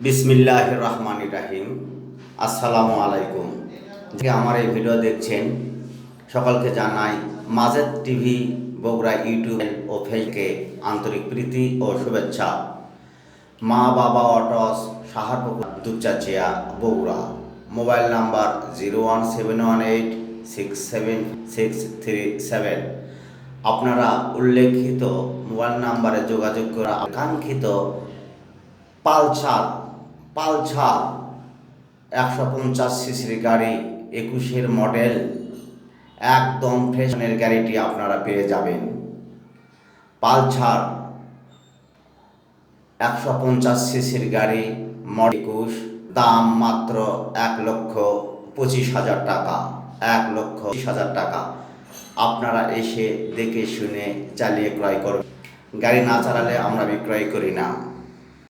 বিসমিল্লাহির রহমানির রহিম। আসসালামু আলাইকুম। যে আমার এই ভিডিও দেখছেন সকলকে জানাই মাজেদ টিভি বগুড়া ইউটিউব ও ফেসবুকে আন্তরিক প্রীতি ও শুভেচ্ছা। মা বাবা oats Saharpukur Dupchanchia Bogura. Mobile number 01718676637। আপনারা উল্লেখিত মোবাইল নাম্বারে যোগাযোগ করা আকাঙ্ক্ষিত পালসার পালসার 150 সিসির গাড়ি 21-এর মডেল একদম ফ্রেশনের গাড়িটি আপনারা পেয়ে যাবেন। পালসার 150 সিসির গাড়ি মডেল 21, দাম মাত্র 1,25,000 টাকা। 1,20,000 টাকা। আপনারা এসে দেখে শুনে চালিয়ে ক্রয় করবেন। গাড়ি না চালালে আমরা বিক্রয় করি না।